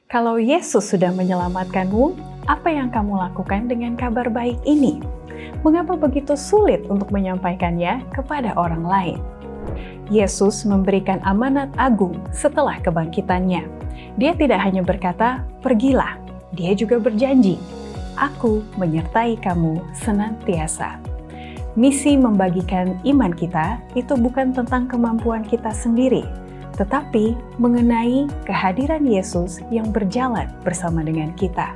Kalau Yesus sudah menyelamatkanmu, apa yang kamu lakukan dengan kabar baik ini? Mengapa begitu sulit untuk menyampaikannya kepada orang lain? Yesus memberikan amanat agung setelah kebangkitannya. Dia tidak hanya berkata, "Pergilah." Dia juga berjanji, "Aku menyertai kamu senantiasa." Misi membagikan iman kita itu bukan tentang kemampuan kita sendiri, tetapi mengenai kehadiran Yesus yang berjalan bersama dengan kita.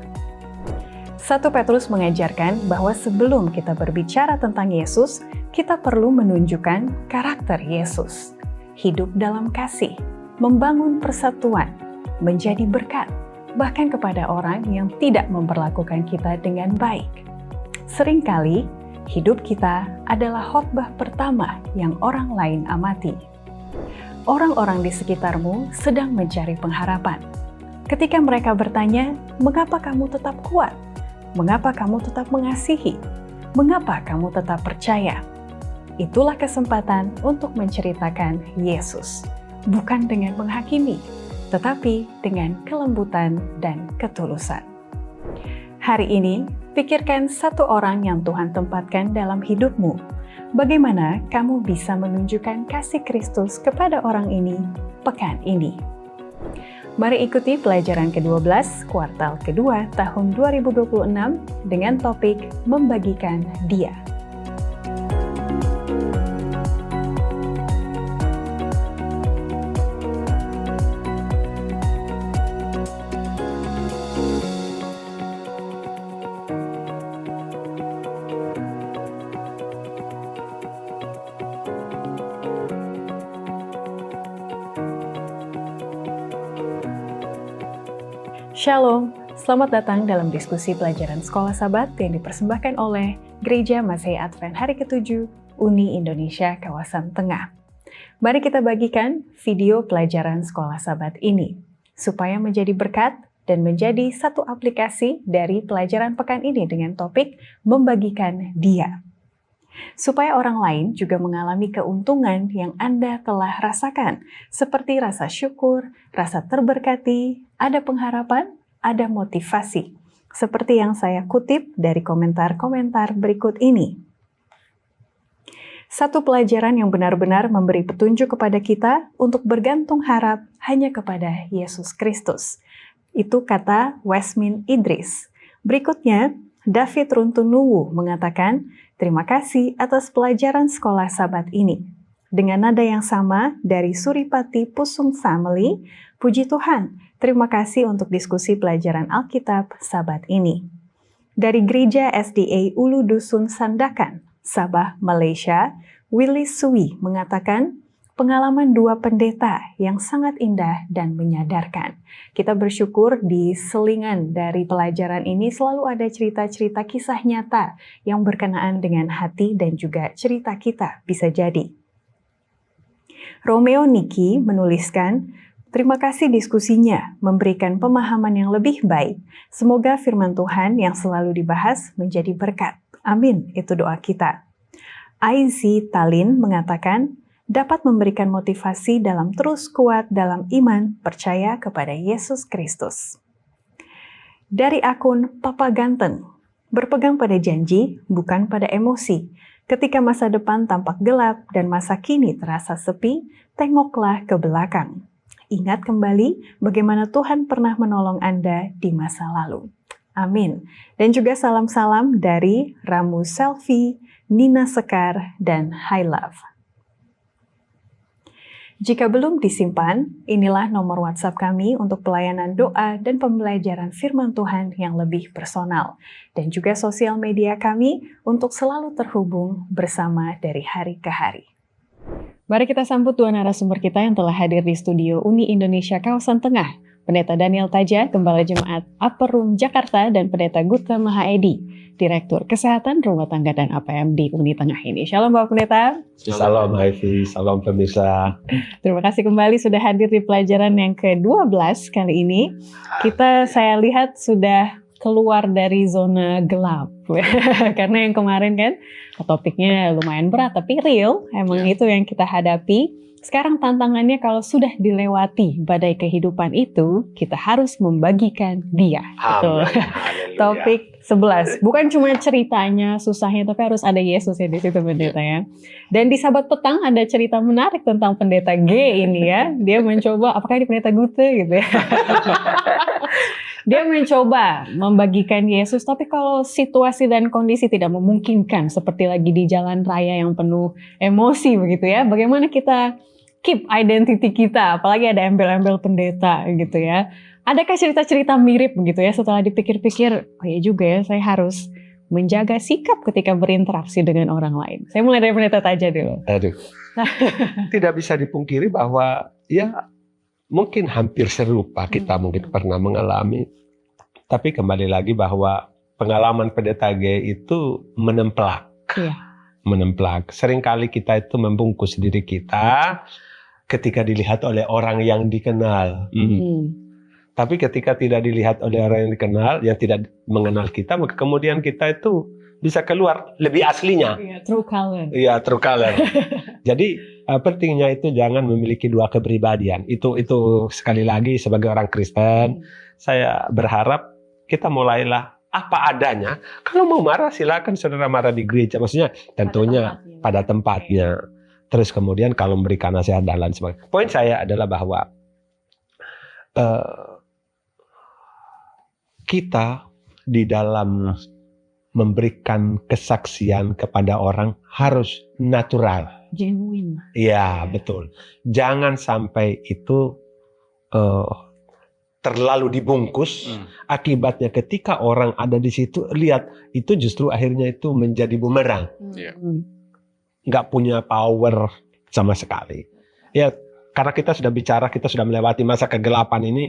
1 Petrus mengajarkan bahwa sebelum kita berbicara tentang Yesus, kita perlu menunjukkan karakter Yesus. Hidup dalam kasih, membangun persatuan, menjadi berkat, bahkan kepada orang yang tidak memperlakukan kita dengan baik. Seringkali, hidup kita adalah khotbah pertama yang orang lain amati. Orang-orang di sekitarmu sedang mencari pengharapan. Ketika mereka bertanya, "Mengapa kamu tetap kuat? Mengapa kamu tetap mengasihi? Mengapa kamu tetap percaya?" Itulah kesempatan untuk menceritakan Yesus, bukan dengan menghakimi, tetapi dengan kelembutan dan ketulusan. Hari ini, pikirkan satu orang yang Tuhan tempatkan dalam hidupmu. Bagaimana kamu bisa menunjukkan kasih Kristus kepada orang ini pekan ini? Mari ikuti pelajaran ke-12 kuartal kedua tahun 2026 dengan topik Membagikan Dia. Shalom, selamat datang dalam diskusi pelajaran Sekolah Sabat yang dipersembahkan oleh Gereja Masehi Advent Hari ke-7 Uni Indonesia Kawasan Tengah. Mari kita bagikan video pelajaran Sekolah Sabat ini, supaya menjadi berkat dan menjadi satu aplikasi dari pelajaran pekan ini dengan topik Membagikan Dia. Supaya orang lain juga mengalami keuntungan yang Anda telah rasakan, seperti rasa syukur, rasa terberkati, ada pengharapan, ada motivasi, seperti yang saya kutip dari komentar-komentar berikut ini. Satu pelajaran yang benar-benar memberi petunjuk kepada kita untuk bergantung harap hanya kepada Yesus Kristus. Itu kata Wesmin Idris. Berikutnya, David Runtunuwu mengatakan, "Terima kasih atas pelajaran Sekolah Sabat ini." Dengan nada yang sama dari Suripati Pusung Family, puji Tuhan, terima kasih untuk diskusi pelajaran Alkitab Sabat ini. Dari Gereja SDA Ulu Dusun Sandakan, Sabah, Malaysia, Willy Sui mengatakan, pengalaman dua pendeta yang sangat indah dan menyadarkan. Kita bersyukur di selingan dari pelajaran ini selalu ada cerita-cerita kisah nyata yang berkenaan dengan hati dan juga cerita kita bisa jadi. Romeo Niki menuliskan, terima kasih diskusinya, memberikan pemahaman yang lebih baik. Semoga firman Tuhan yang selalu dibahas menjadi berkat. Amin, itu doa kita. Aizi Talin mengatakan, dapat memberikan motivasi dalam terus kuat dalam iman, percaya kepada Yesus Kristus. Dari akun Papa Ganten, berpegang pada janji, bukan pada emosi. Ketika masa depan tampak gelap dan masa kini terasa sepi, tengoklah ke belakang. Ingat kembali bagaimana Tuhan pernah menolong Anda di masa lalu. Amin. Dan juga salam-salam dari Ramu Selfie, Nina Sekar, dan High Love. Jika belum disimpan, inilah nomor WhatsApp kami untuk pelayanan doa dan pembelajaran firman Tuhan yang lebih personal. Dan juga sosial media kami untuk selalu terhubung bersama dari hari ke hari. Mari kita sambut dua narasumber kita yang telah hadir di studio Uni Indonesia Kawasan Tengah. Pendeta Daniel Taja, Gembala Jemaat Upper Room Jakarta, dan Pendeta Guta Mahaedi, Direktur Kesehatan Rumah Tangga dan APM di Uni Tengah ini. Shalom Bapak Pendeta. Salam Ivy, salam pemirsa. Terima kasih kembali sudah hadir di pelajaran yang ke-12 kali ini. Saya lihat sudah keluar dari zona gelap. Karena yang kemarin kan topiknya lumayan berat, tapi real. Emang itu yang kita hadapi. Sekarang tantangannya kalau sudah dilewati badai kehidupan itu, kita harus membagikan dia. Betul. Topik 11. Bukan cuma ceritanya, susahnya, tapi harus ada Yesus ya di situ pendeta ya. Dan di Sahabat Petang ada cerita menarik tentang pendeta G ini ya. Dia mencoba, apakah ini pendeta Gute gitu ya. Dia mencoba membagikan Yesus, tapi kalau situasi dan kondisi tidak memungkinkan, seperti lagi di jalan raya yang penuh emosi begitu ya, bagaimana kita keep identity kita, apalagi ada embel-embel pendeta gitu ya. Adakah cerita-cerita mirip begitu ya, setelah dipikir-pikir, oh ya juga ya, saya harus menjaga sikap ketika berinteraksi dengan orang lain. Saya mulai dari pendeta aja dulu. Aduh. Tidak bisa dipungkiri bahwa ya mungkin hampir serupa kita mungkin pernah mengalami. Tapi kembali lagi bahwa pengalaman pendeta G itu menemplak. Iya. Menemplak. Seringkali kita itu membungkus diri kita ketika dilihat oleh orang yang dikenal. Tapi ketika tidak dilihat oleh orang yang dikenal, yang tidak mengenal kita, maka kemudian kita itu bisa keluar lebih aslinya. Iya, true color. Iya, true color. Jadi pentingnya itu jangan memiliki dua kepribadian. Itu sekali lagi sebagai orang Kristen, saya berharap kita mulailah apa adanya. Kalau mau marah silakan saudara marah di gereja. Maksudnya tentunya pada tempatnya. Terus kemudian kalau memberikan nasihat dan lain sebagainya. Poin saya adalah bahwa kita di dalam memberikan kesaksian kepada orang harus natural. Genuine. Iya, betul. Jangan sampai itu terlalu dibungkus. Akibatnya ketika orang ada di situ, lihat itu justru akhirnya itu menjadi bumerang. Nggak punya power sama sekali. Ya, karena kita sudah bicara, kita sudah melewati masa kegelapan ini.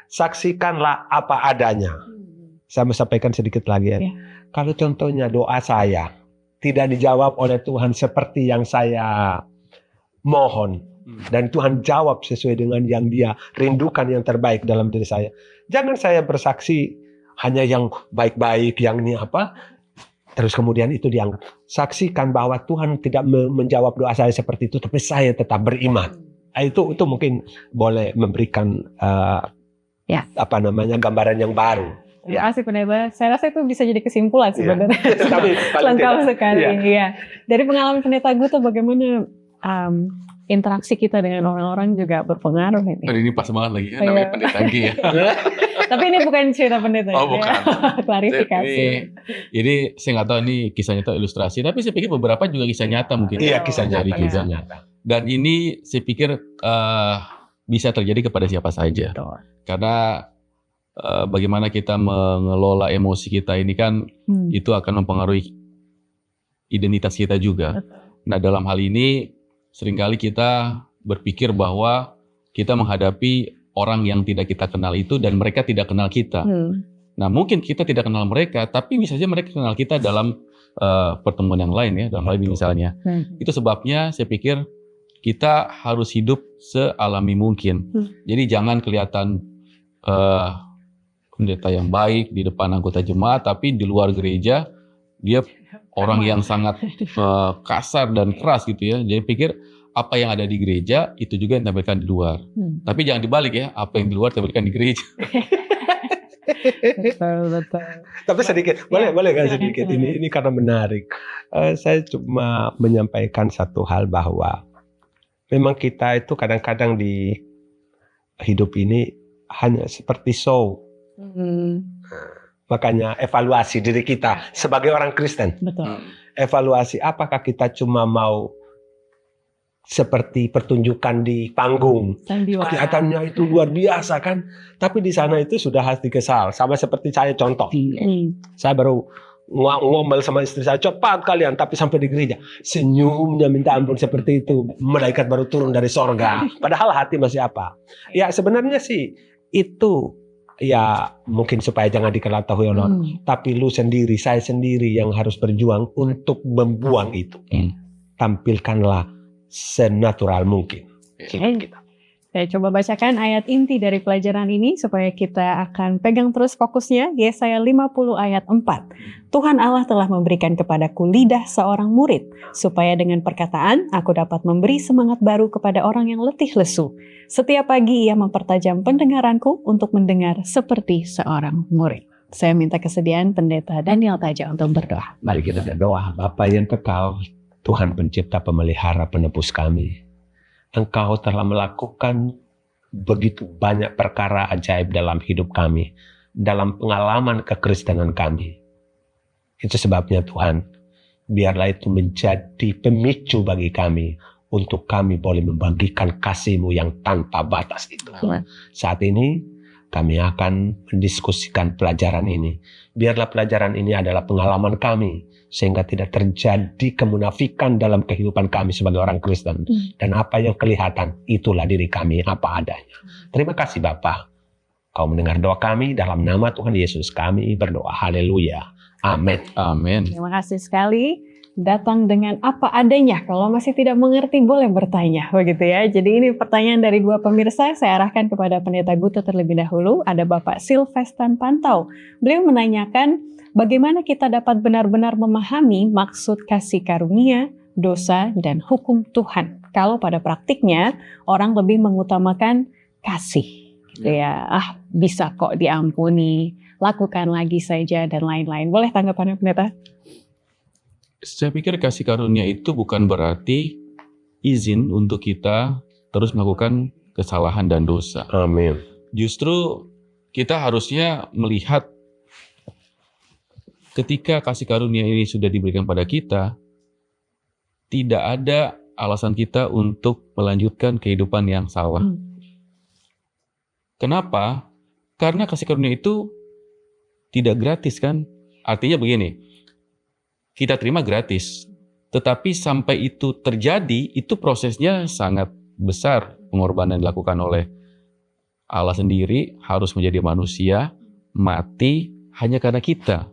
Saksikanlah apa adanya. Saya mau sampaikan sedikit lagi ya. Kalau contohnya doa saya tidak dijawab oleh Tuhan seperti yang saya mohon, dan Tuhan jawab sesuai dengan yang Dia rindukan yang terbaik dalam diri saya. Jangan saya bersaksi hanya yang baik-baik, yang ini apa, terus kemudian itu dianggap. Saksikan bahwa Tuhan tidak menjawab doa saya seperti itu, tapi saya tetap beriman. Itu mungkin boleh memberikan gambaran yang baru. Terima kasih pendeta. Saya rasa itu bisa jadi kesimpulan sebenarnya. Tapi lengkap sekali. Iya. Dari pengalaman pendeta Gute, bagaimana interaksi kita dengan orang-orang juga berpengaruh ini. Ini pas banget lagi ya, namanya pendeta G ya. Tapi ini bukan cerita pendeta. Oh bukan. Klarifikasi. Ini saya nggak tahu ini kisah nyata ilustrasi, tapi saya pikir beberapa juga kisah nyata mungkin. Iya, kisah nyata. Dan ini saya pikir bisa terjadi kepada siapa saja. Betul. Karena bagaimana kita mengelola emosi kita ini kan itu akan mempengaruhi identitas kita juga. Nah, dalam hal ini seringkali kita berpikir bahwa kita menghadapi orang yang tidak kita kenal itu dan mereka tidak kenal kita. Nah, mungkin kita tidak kenal mereka, tapi bisa saja mereka kenal kita dalam pertemuan yang lain ya, dalam hal ini misalnya. Itu sebabnya saya pikir kita harus hidup sealami mungkin. Jadi jangan kelihatan pendeta yang baik di depan anggota jemaat, tapi di luar gereja dia orang yang sangat kasar dan keras gitu ya. Jadi pikir apa yang ada di gereja itu juga yang ditampilkan di luar. Tapi jangan dibalik ya, apa yang di luar ditampilkan di gereja. Betul. Tapi sedikit, boleh kan sedikit ini karena menarik. Saya cuma menyampaikan satu hal bahwa memang kita itu kadang-kadang di hidup ini hanya seperti show. Makanya evaluasi diri kita sebagai orang Kristen. Betul. Evaluasi apakah kita cuma mau seperti pertunjukan di panggung. Kelihatannya itu luar biasa kan. Tapi di sana itu sudah hati kesal. Sama seperti saya contoh. Saya baru ngomel sama istri saya, cepat kalian, tapi sampai di gereja senyumnya minta ampun seperti itu. Malaikat baru turun dari sorga. Padahal hati masih apa? Ya sebenarnya sih itu ya mungkin supaya jangan diketahui oleh orang. Tapi lu sendiri, saya sendiri yang harus berjuang untuk membuang itu. Tampilkanlah senatural mungkin. Saya coba bacakan ayat inti dari pelajaran ini supaya kita akan pegang terus fokusnya. Yesaya 50 ayat 4. Tuhan Allah telah memberikan kepadaku lidah seorang murid, supaya dengan perkataan aku dapat memberi semangat baru kepada orang yang letih lesu. Setiap pagi ia mempertajam pendengaranku untuk mendengar seperti seorang murid. Saya minta kesediaan Pendeta Daniel Taja untuk berdoa. Mari kita berdoa. Bapa yang kekal, Tuhan pencipta, pemelihara, penebus kami. Engkau telah melakukan begitu banyak perkara ajaib dalam hidup kami, dalam pengalaman kekristenan kami. Itu sebabnya Tuhan, biarlah itu menjadi pemicu bagi kami untuk kami boleh membagikan kasih-Mu yang tanpa batas itu. Saat ini kami akan mendiskusikan pelajaran ini. Biarlah pelajaran ini adalah pengalaman kami, sehingga tidak terjadi kemunafikan dalam kehidupan kami sebagai orang Kristen. Dan apa yang kelihatan, itulah diri kami apa adanya. Terima kasih Bapa. Kau mendengar doa kami, dalam nama Tuhan Yesus kami berdoa. Haleluya. Amin. Amin. Terima kasih sekali. Datang dengan apa adanya. Kalau masih tidak mengerti boleh bertanya, begitu ya. Jadi ini pertanyaan dari dua pemirsa. Saya arahkan kepada Pendeta Guto terlebih dahulu. Ada Bapak Silvestan Pantau. Beliau menanyakan bagaimana kita dapat benar-benar memahami maksud kasih karunia, dosa, dan hukum Tuhan. Kalau pada praktiknya orang lebih mengutamakan kasih, gitu ya. Bisa kok diampuni, lakukan lagi saja dan lain-lain. Boleh tanggapannya Pendeta? Saya pikir kasih karunia itu bukan berarti izin untuk kita terus melakukan kesalahan dan dosa. Amin. Justru kita harusnya melihat ketika kasih karunia ini sudah diberikan pada kita, tidak ada alasan kita untuk melanjutkan kehidupan yang salah. Kenapa? Karena kasih karunia itu tidak gratis kan? Artinya begini, kita terima gratis, tetapi sampai itu terjadi, itu prosesnya sangat besar. Pengorbanan yang dilakukan oleh Allah sendiri, harus menjadi manusia, mati hanya karena kita.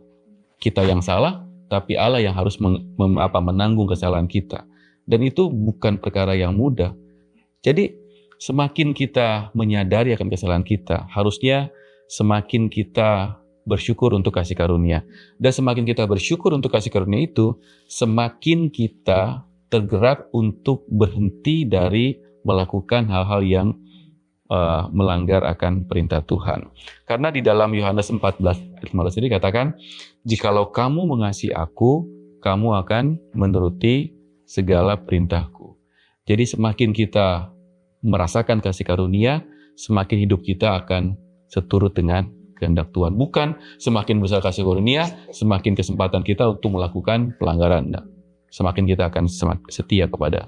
Kita yang salah, tapi Allah yang harus menanggung kesalahan kita. Dan itu bukan perkara yang mudah. Jadi semakin kita menyadari akan kesalahan kita, harusnya semakin kita bersyukur untuk kasih karunia. Dan semakin kita bersyukur untuk kasih karunia itu, semakin kita tergerak untuk berhenti dari melakukan hal-hal yang melanggar akan perintah Tuhan. Karena di dalam Yohanes 14 ayat 15 ini dikatakan, jikalau kamu mengasihi aku, kamu akan menuruti segala perintahku. Jadi semakin kita merasakan kasih karunia, semakin hidup kita akan seturut dengan kehendak Tuhan. Bukan semakin besar kasih karunia, semakin kesempatan kita untuk melakukan pelanggaran. Semakin kita akan setia kepada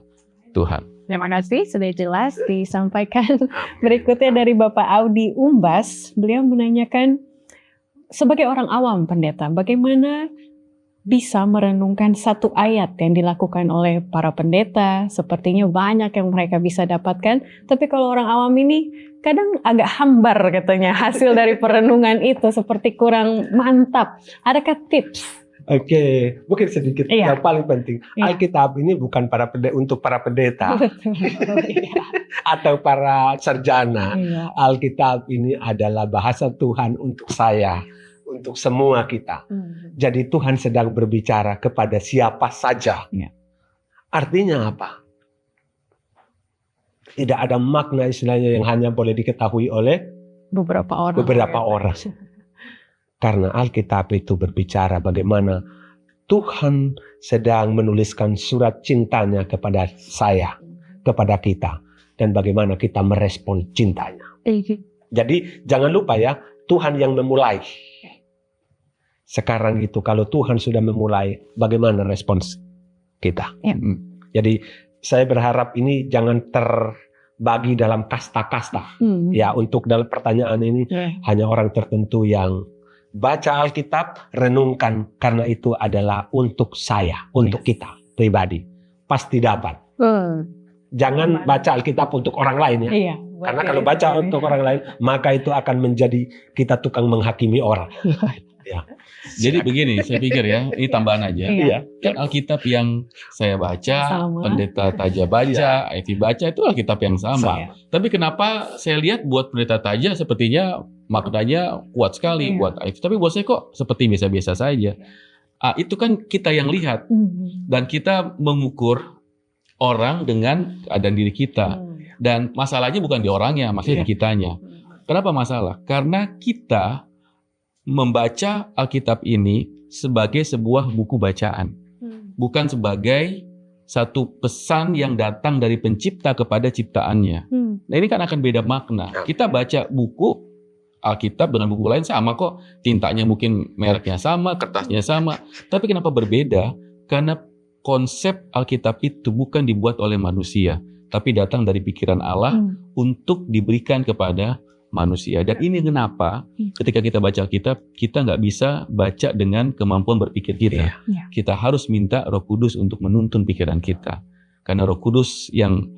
Tuhan. Terima kasih, sudah jelas disampaikan. Berikutnya dari Bapak Audi Umbas, beliau menanyakan, sebagai orang awam Pendeta, bagaimana bisa merenungkan satu ayat yang dilakukan oleh para pendeta? Sepertinya banyak yang mereka bisa dapatkan, tapi kalau orang awam ini kadang agak hambar katanya hasil dari perenungan itu, seperti kurang mantap. Adakah tips? Oke, mungkin sedikit yang paling penting. Alkitab ini bukan untuk para pendeta atau para sarjana. Alkitab ini adalah bahasa Tuhan untuk saya, untuk semua kita. Jadi Tuhan sedang berbicara kepada siapa saja. Artinya apa? Tidak ada makna istilahnya yang hanya boleh diketahui oleh beberapa orang. Karena Alkitab itu berbicara bagaimana Tuhan sedang menuliskan surat cintanya kepada saya, kepada kita. Dan bagaimana kita merespon cintanya. Jadi jangan lupa ya, Tuhan yang memulai. Sekarang itu kalau Tuhan sudah memulai, bagaimana respons kita? Jadi saya berharap ini jangan terbagi dalam kasta-kasta. Ya, untuk dalam pertanyaan ini hanya orang tertentu yang baca Alkitab, renungkan, karena itu adalah untuk saya, untuk kita pribadi. Pasti dapat. Jangan baca Alkitab untuk orang lain ya. Karena kalau baca untuk orang lain, maka itu akan menjadi kita tukang menghakimi orang. Ya. Jadi begini, saya pikir ya, ini tambahan aja. Iya. Kan Alkitab yang saya baca, Sama. Pendeta Taja baca, Evi baca, itu Alkitab yang sama. Tapi kenapa saya lihat buat Pendeta Taja sepertinya maknanya kuat sekali, buat Evi. Tapi buat saya kok seperti biasa-biasa saja. Itu kan kita yang lihat. Dan kita mengukur orang dengan keadaan diri kita. Dan masalahnya bukan di orangnya, maksudnya di kitanya. Kenapa masalah? Karena kita membaca Alkitab ini sebagai sebuah buku bacaan, bukan sebagai satu pesan yang datang dari pencipta kepada ciptaannya. Nah, ini kan akan beda makna. Kita baca buku Alkitab dengan buku lain sama kok, tintanya mungkin mereknya sama, kertasnya sama, tapi kenapa berbeda? Karena konsep Alkitab itu bukan dibuat oleh manusia, tapi datang dari pikiran Allah untuk diberikan kepada manusia. Dan ini kenapa ketika kita baca Alkitab, kita nggak bisa baca dengan kemampuan berpikir kita. Kita harus minta Roh Kudus untuk menuntun pikiran kita. Karena Roh Kudus yang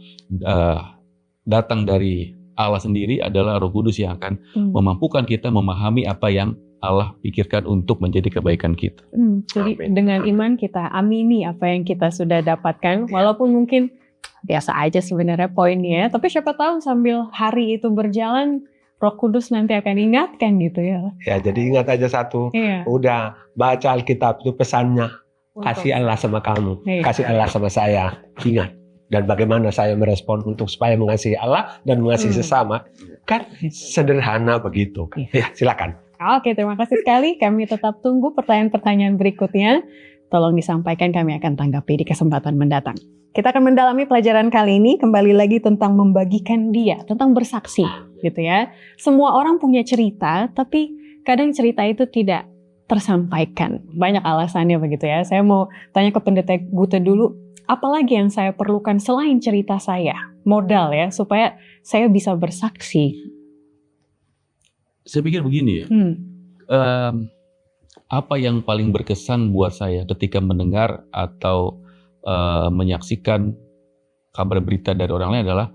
datang dari Allah sendiri adalah Roh Kudus yang akan memampukan kita memahami apa yang Allah pikirkan untuk menjadi kebaikan kita. Jadi dengan iman kita amini apa yang kita sudah dapatkan, walaupun mungkin biasa aja sebenarnya poinnya, tapi siapa tahu sambil hari itu berjalan, Roh Kudus nanti akan ingatkan gitu ya. Ya, jadi ingat aja satu. Udah baca Alkitab itu pesannya. Kasih Allah sama kamu. Kasih Allah sama saya. Ingat. Dan bagaimana saya merespon untuk supaya mengasihi Allah dan mengasihi sesama. Kan sederhana begitu. Ya, silakan. Oke, terima kasih sekali. Kami tetap tunggu pertanyaan-pertanyaan berikutnya. Tolong disampaikan, kami akan tanggapi di kesempatan mendatang. Kita akan mendalami pelajaran kali ini kembali lagi tentang membagikan dia, tentang bersaksi, gitu ya. Semua orang punya cerita, tapi kadang cerita itu tidak tersampaikan. Banyak alasannya begitu ya. Saya mau tanya ke Pendeta Gute dulu, apalagi yang saya perlukan selain cerita saya, modal ya, supaya saya bisa bersaksi. Saya pikir begini ya. Apa yang paling berkesan buat saya ketika mendengar atau menyaksikan kabar berita dari orang lain adalah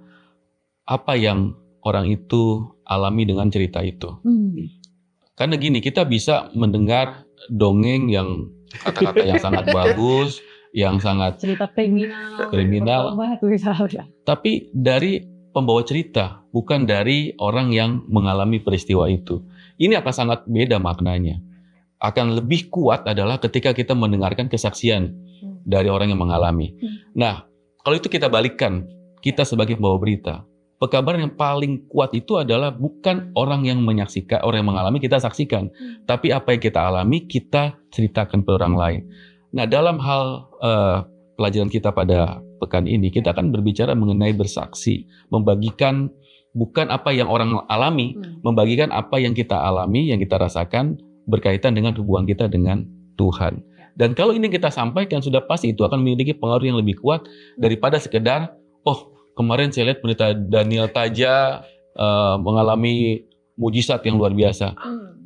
apa yang orang itu alami dengan cerita itu. Karena gini, kita bisa mendengar dongeng yang kata-kata yang sangat bagus, yang sangat cerita kriminal. Tapi dari pembawa cerita, bukan dari orang yang mengalami peristiwa itu. Ini akan sangat beda maknanya. Akan lebih kuat adalah ketika kita mendengarkan kesaksian dari orang yang mengalami. Nah, kalau itu kita balikkan, kita sebagai pembawa berita, pekabaran yang paling kuat itu adalah bukan orang yang menyaksikan, orang yang mengalami kita saksikan, tapi apa yang kita alami kita ceritakan ke orang lain. Nah, dalam hal pelajaran kita pada pekan ini, kita akan berbicara mengenai bersaksi, membagikan bukan apa yang orang alami, membagikan apa yang kita alami, yang kita rasakan berkaitan dengan hubungan kita dengan Tuhan. Dan kalau ini kita sampaikan, sudah pasti itu akan memiliki pengaruh yang lebih kuat daripada sekedar, oh kemarin saya lihat Pendeta Daniel Taja mengalami mujizat yang luar biasa.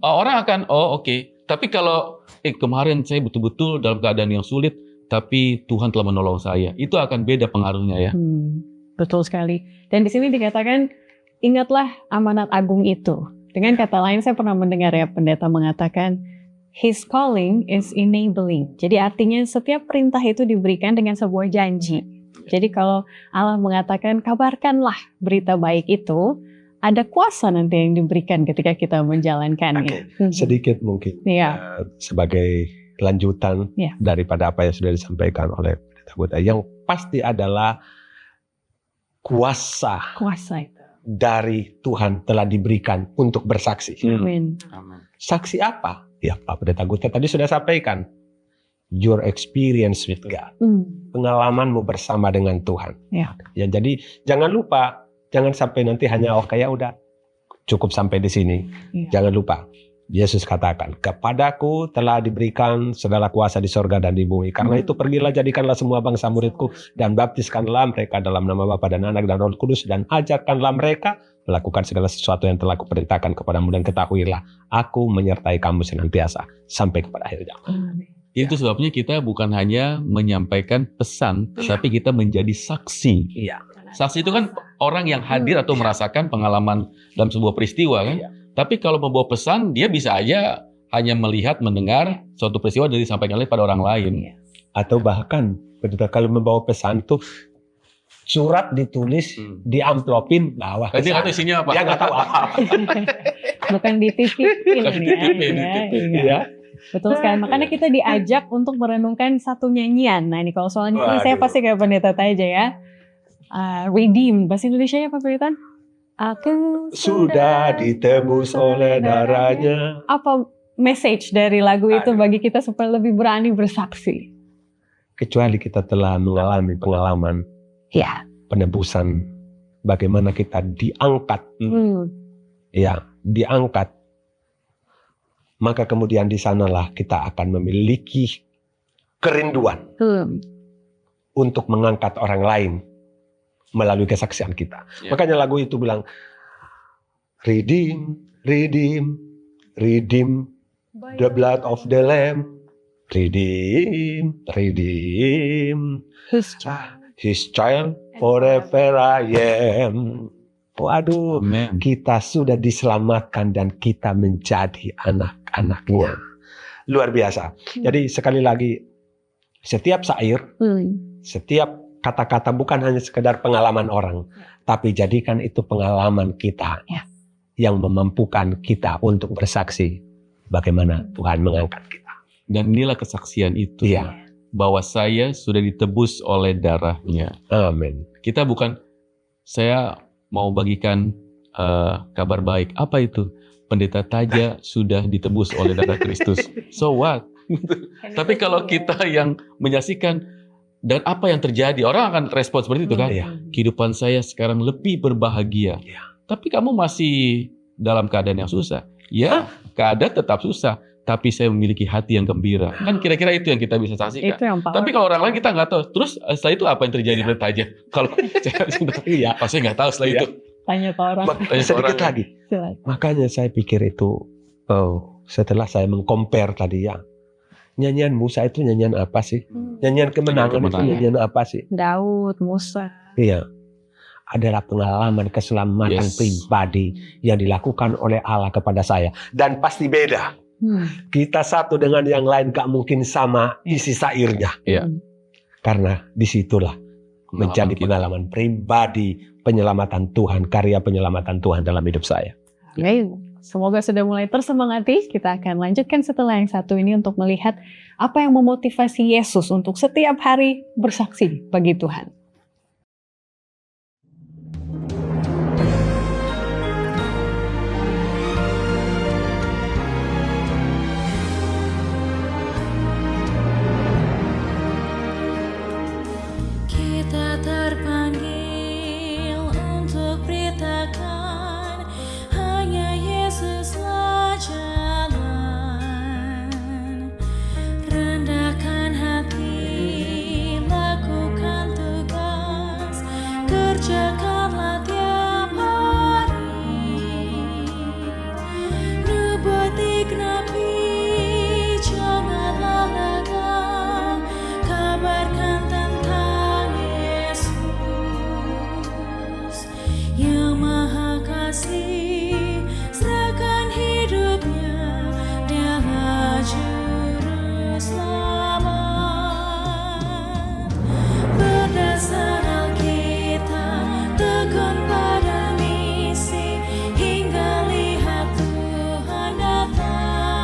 Orang akan, oke. Tapi kalau kemarin saya betul-betul dalam keadaan yang sulit, tapi Tuhan telah menolong saya, itu akan beda pengaruhnya ya. Betul sekali. Dan di sini dikatakan, ingatlah amanat agung itu. Dengan kata lain, saya pernah mendengar ya pendeta mengatakan, His calling is enabling. Jadi artinya setiap perintah itu diberikan dengan sebuah janji. Jadi kalau Allah mengatakan kabarkanlah berita baik itu, ada kuasa nanti yang diberikan ketika kita menjalankannya. Sedikit mungkin sebagai lanjutan daripada apa yang sudah disampaikan oleh Pendeta Gute. Yang pasti adalah kuasa itu dari Tuhan telah diberikan untuk bersaksi. Amin. Saksi apa? Ya, Pak Pendeta Gute tadi sudah sampaikan. Your experience with God. Pengalamanmu bersama dengan Tuhan. Ya, jadi jangan lupa, jangan sampai nanti hanya kayak udah cukup sampai di sini. Jangan lupa. Yesus katakan, kepadaku telah diberikan segala kuasa di sorga dan di bumi. Karena itu pergilah jadikanlah semua bangsa muridku dan baptiskanlah mereka dalam nama Bapa dan Anak dan Roh Kudus dan ajarkanlah mereka melakukan segala sesuatu yang telah kuperintahkan kepadamu dan ketahuilah aku menyertai kamu senantiasa sampai kepada akhir zaman. Itu sebabnya kita bukan hanya menyampaikan pesan, tapi kita menjadi saksi. Saksi itu kan orang yang hadir atau merasakan pengalaman dalam sebuah peristiwa kan. Tapi kalau membawa pesan, dia bisa aja hanya melihat, mendengar suatu peristiwa dari disampaikan oleh pada orang lain. Atau bahkan pendeta kalau membawa pesan tuh surat ditulis, diamplopin bawah. Dia nggak tahu isinya apa. Dia nggak tahu apa. Bukan dititipin Dititipin. Ya. Betul sekali. Makanya kita diajak untuk merenungkan satu nyanyian. Nah ini kalau soal nyanyi saya pasti kayak pendeta aja ya. Redeem. Bahasa Indonesia ya Pak Pendeta? Aku Sudah ditebus oleh darahnya. Apa message dari lagu itu bagi kita supaya lebih berani bersaksi? Kecuali kita telah mengalami pengalaman penebusan. Bagaimana kita diangkat. Ya, diangkat. Maka kemudian di sanalah kita akan memiliki kerinduan untuk mengangkat orang lain melalui kesaksian kita. Makanya lagu itu bilang, redeem, redeem, redeem the blood of the lamb, redeem, redeem his child forever I am. Waduh, Amen. kita sudah diselamatkan dan kita menjadi anak-anaknya. Luar biasa. Jadi sekali lagi, setiap syair, setiap kata-kata bukan hanya sekedar pengalaman orang, tapi jadikan itu pengalaman kita yang memampukan kita untuk bersaksi bagaimana Tuhan mengangkat kita. Dan inilah kesaksian itu, bahwa saya sudah ditebus oleh darahnya. Amin. Kita bukan, saya mau bagikan kabar baik. Apa itu? Pendeta Taja sudah ditebus oleh darah Kristus. So what? Tapi kalau kita yang menyaksikan dan apa yang terjadi, orang akan respon seperti itu kan? Kehidupan saya sekarang lebih berbahagia. Tapi kamu masih dalam keadaan yang susah. Ya, keadaan tetap susah. Tapi saya memiliki hati yang gembira. Kan kira-kira itu yang kita bisa saksikan. Itu yang tapi kalau orang lain kita nggak tahu. Terus setelah itu apa yang terjadi Pendeta Taja? Kalau saya nggak tahu setelah itu. Tanya ke orang. Sedikit lagi. Makanya saya pikir itu, setelah saya meng-compare tadi ya, nyanyian Musa itu nyanyian apa sih? Nyanyian kemenangan itu nyanyian apa sih? Daud, Musa. Iya. Adalah pengalaman keselamatan pribadi yang dilakukan oleh Allah kepada saya. Dan pasti beda. Kita satu dengan yang lain gak mungkin sama isi syairnya. Karena disitulah menjadi pengalaman pribadi penyelamatan Tuhan, karya penyelamatan Tuhan dalam hidup saya. Semoga sudah mulai tersemangati. Kita akan lanjutkan setelah yang satu ini untuk melihat apa yang memotivasi Yesus untuk setiap hari bersaksi bagi Tuhan. Kita terpanggil untuk beritakan hanya Yesuslah jalan. Rendahkan hati, lakukan tugas, kerjakanlah tiap hari. Nubuati genapi, janganlah raga, kabarkan tentang Yesus yang Maha Kasih, serahkan hidupnya, Dialah Juru Selamat. Berdasar Alkitab, tekun pada misi, hingga lihat Tuhan datang.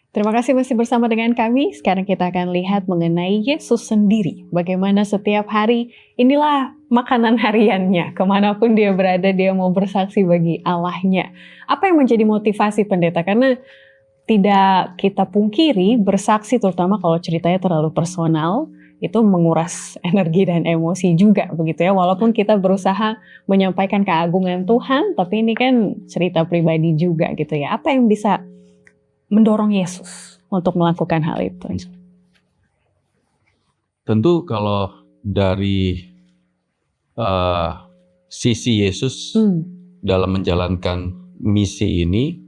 Terima kasih masih bersama dengan kami. Sekarang kita akan lihat mengenai Yesus sendiri. Bagaimana setiap hari inilah makanan hariannya. Kemanapun dia berada, dia mau bersaksi bagi Allahnya. Apa yang menjadi motivasi pendeta? Karena tidak kita pungkiri, bersaksi terutama kalau ceritanya terlalu personal, itu menguras energi dan emosi juga begitu ya. Walaupun kita berusaha menyampaikan keagungan Tuhan, tapi ini kan cerita pribadi juga gitu ya. Apa yang bisa mendorong Yesus untuk melakukan hal itu? Tentu kalau dari sisi Yesus dalam menjalankan misi ini,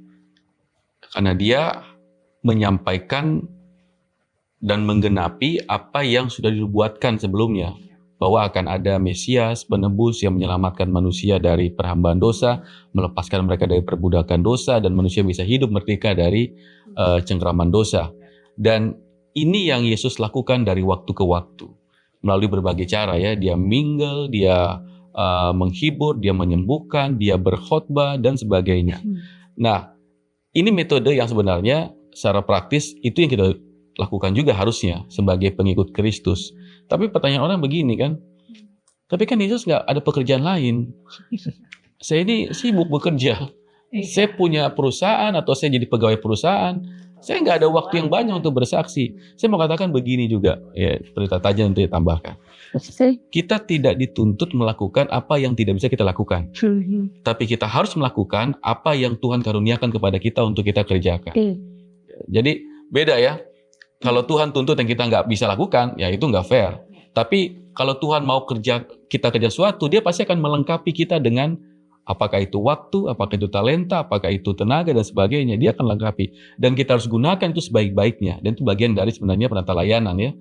karena dia menyampaikan dan menggenapi apa yang sudah dibuatkan sebelumnya, bahwa akan ada Mesias, penebus yang menyelamatkan manusia dari perhambaan dosa, melepaskan mereka dari perbudakan dosa, dan manusia bisa hidup merdeka dari cengkraman dosa. Dan ini yang Yesus lakukan dari waktu ke waktu, melalui berbagai cara ya. Dia mingle, dia menghibur, dia menyembuhkan, dia berkhotbah, dan sebagainya. Nah, ini metode yang sebenarnya secara praktis itu yang kita lakukan juga harusnya sebagai pengikut Kristus. Tapi pertanyaan orang begini kan, tapi kan Yesus nggak ada pekerjaan lain. Saya ini sibuk bekerja. Saya punya perusahaan atau saya jadi pegawai perusahaan. Saya nggak ada waktu yang banyak untuk bersaksi. Saya mau katakan begini juga, ya cerita aja nanti tambahkan. Kita tidak dituntut melakukan apa yang tidak bisa kita lakukan. Tapi kita harus melakukan apa yang Tuhan karuniakan kepada kita untuk kita kerjakan. Jadi beda ya. Kalau Tuhan tuntut yang kita nggak bisa lakukan, ya itu nggak fair. Tapi kalau Tuhan mau kita kerja sesuatu, dia pasti akan melengkapi kita dengan apakah itu waktu, apakah itu talenta, apakah itu tenaga, dan sebagainya. Dia akan lengkapi. Dan kita harus gunakan itu sebaik-baiknya. Dan itu bagian dari sebenarnya penata layanan ya.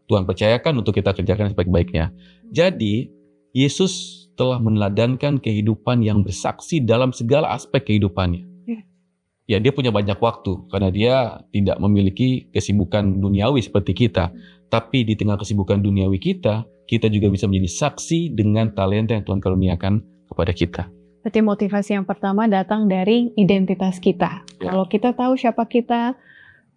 Tuhan percayakan untuk kita kerjakan sebaik-baiknya. Jadi, Yesus telah meneladankan kehidupan yang bersaksi dalam segala aspek kehidupannya. Ya, dia punya banyak waktu karena dia tidak memiliki kesibukan duniawi seperti kita. Tapi di tengah kesibukan duniawi kita juga bisa menjadi saksi dengan talenta yang Tuhan karuniakan kepada kita. Berarti motivasi yang pertama datang dari identitas kita. Ya. Kalau kita tahu siapa kita,